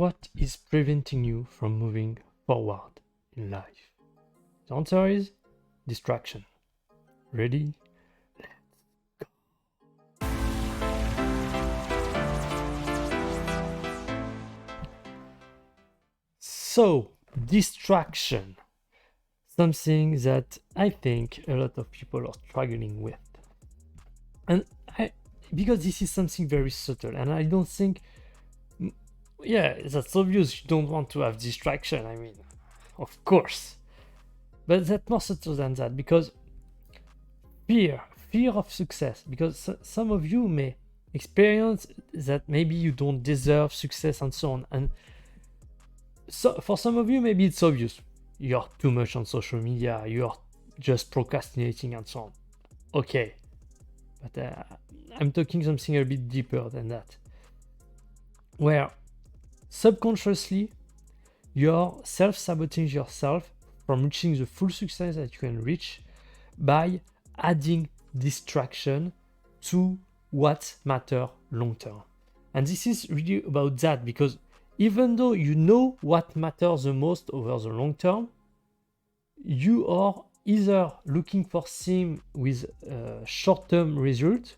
what is preventing you from moving forward in life? The answer is distraction. Ready? So, distraction, something that I think a lot of people are struggling with. And because this is something very subtle, and I don't think, yeah, that's obvious you don't want to have distraction, I mean, of course. But that's more subtle than that, because fear of success, because some of you may experience that maybe you don't deserve success and so on. And so for some of you, maybe it's obvious. You're too much on social media, you're just procrastinating and so on. Okay, but I'm talking something a bit deeper than that, where subconsciously you're self-sabotaging yourself from reaching the full success that you can reach by adding distraction to what matter long term. And this is really about that, because even though you know what matters the most over the long term, you are either looking for things with short-term results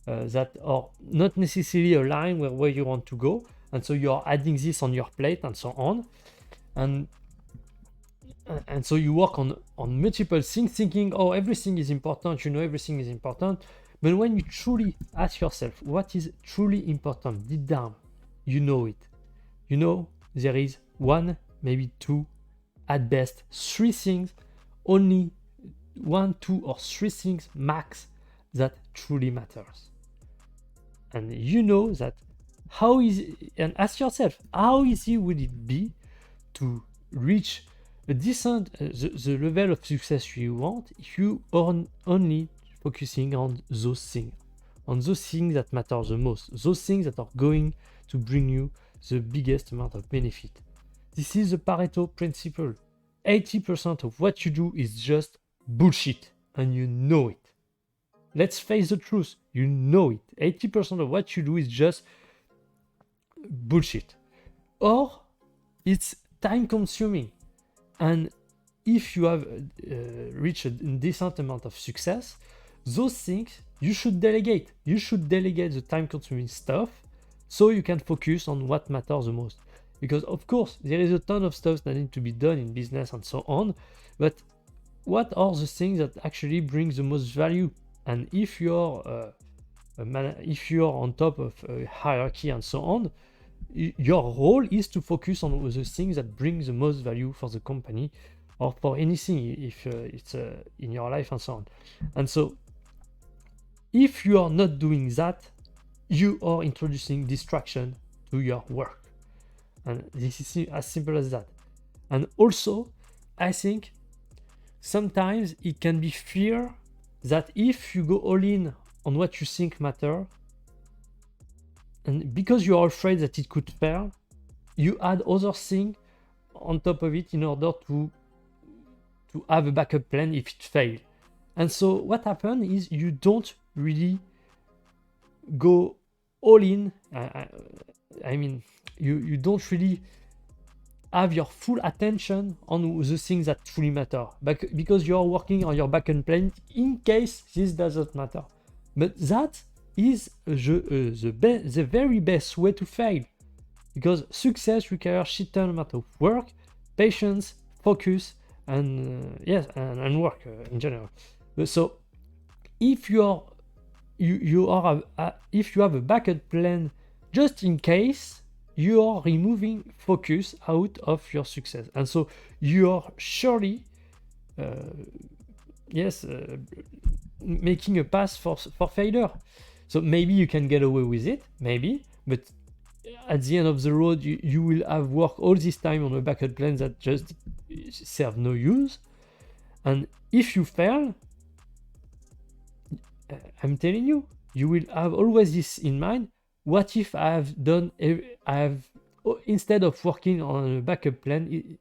that are not necessarily aligned with where you want to go, and so you are adding this on your plate and so on, and so you work on multiple things, thinking, oh, everything is important, you know, everything is important. But when you truly ask yourself what is truly important deep down, you know it. You know there is one, maybe two, at best three things, only 1, 2, or 3 things max that truly matters. And you know that how easy, and ask yourself, how easy would it be to reach a decent, the level of success you want if you are only focusing on those things that matter the most, those things that are going to bring you the biggest amount of benefit. This is the Pareto principle. 80% of what you do is just bullshit, and you know it. Let's face the truth, you know it. 80% of what you do is just bullshit, or it's time consuming. And if you have reached a decent amount of success, those things you should delegate. You should delegate the time consuming stuff so you can focus on what matters the most. Because of course, there is a ton of stuff that need to be done in business and so on, but what are the things that actually bring the most value? And if you're on top of a hierarchy and so on, your role is to focus on the things that bring the most value for the company or for anything, if it's in your life and so on. And so if you are not doing that, you are introducing distraction to your work. And this is as simple as that. And also, I think sometimes it can be fear that if you go all in on what you think matter, and because you are afraid that it could fail, you add other things on top of it in order to have a backup plan if it fails. And so what happens is you don't really go all in. I mean, you don't really have your full attention on the things that truly matter, because you are working on your backup plan in case this doesn't matter. But that is the very best way to fail, because success requires shit ton amount of work, patience, focus, and and work in general. So if if you have a backup plan just in case, you are removing focus out of your success, and so you are surely making a path for failure. So maybe you can get away with it, maybe, but at the end of the road, you will have worked all this time on a backup plan that just serve no use. And if you fail, I'm telling you, you will have always this in mind. What if I instead of working on a backup plan,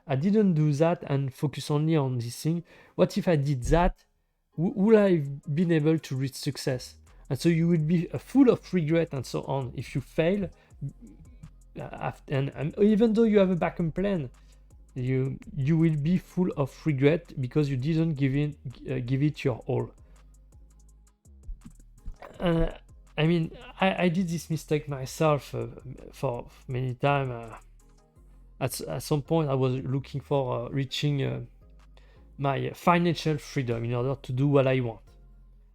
I didn't do that and focus only on this thing. What if I did that? Would I have been able to reach success? and so you will be full of regret and so on if you fail. And even though you have a backup plan, you will be full of regret because you didn't give it your all. I mean, I did this mistake myself for many times. At some point, I was looking for reaching my financial freedom in order to do what I want.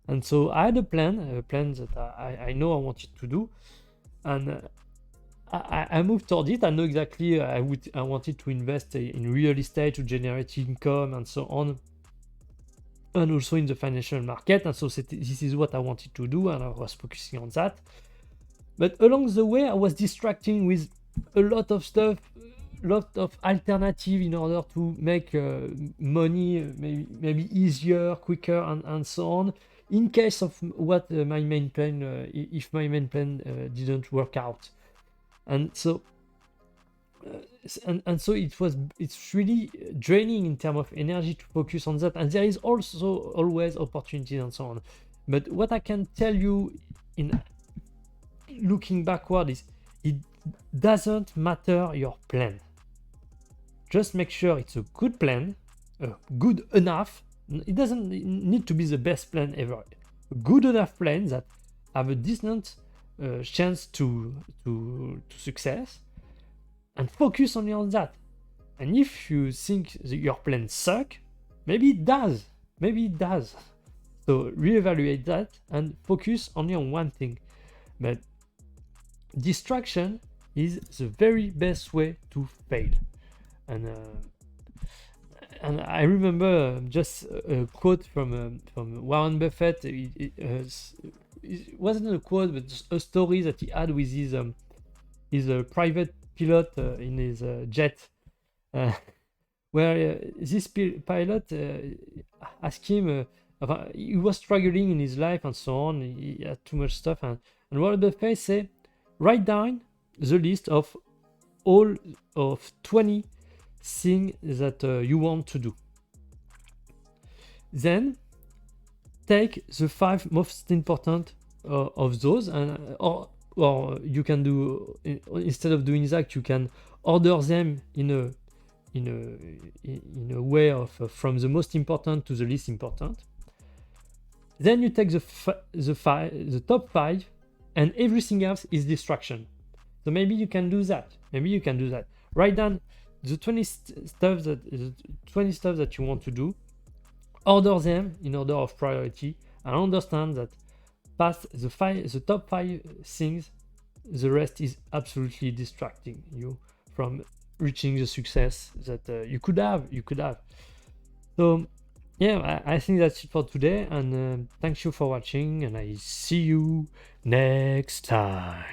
And so I had a plan that I know I wanted to do, and I moved toward it. I know exactly I wanted to invest in real estate to generate income and so on, and also in the financial market. And so this is what I wanted to do, and I was focusing on that. But along the way, I was distracting with a lot of stuff, lot of alternative in order to make money maybe easier, quicker, and so on. In case of what my main plan, if my main plan didn't work out, and so it's really draining in terms of energy to focus on that. And there is also always opportunities and so on. But what I can tell you in looking backward is it doesn't matter your plan. Just make sure it's a good plan, good enough. It doesn't need to be the best plan ever. A good enough plan that have a decent chance to success, and focus only on that. And if you think your plan suck, maybe it does. So reevaluate that and focus only on one thing. But distraction is the very best way to fail. And I remember just a quote from Warren Buffett. It wasn't a quote, but just a story that he had with his private pilot in his jet, where this pilot asked him, he was struggling in his life and so on. He had too much stuff, and Warren Buffett said, write down the list of all of 20 things that you want to do. Then take the 5 most important of those, and or you can do, instead of doing that, you can order them in a way of from the most important to the least important. Then you take the top 5, and everything else is distraction. So maybe you can do that. Write down the 20 stuff that you want to do, order them in order of priority, and understand that past the top 5 things, the rest is absolutely distracting you from reaching the success that you could have. So yeah, I think that's it for today, and thank you for watching, and I see you next time.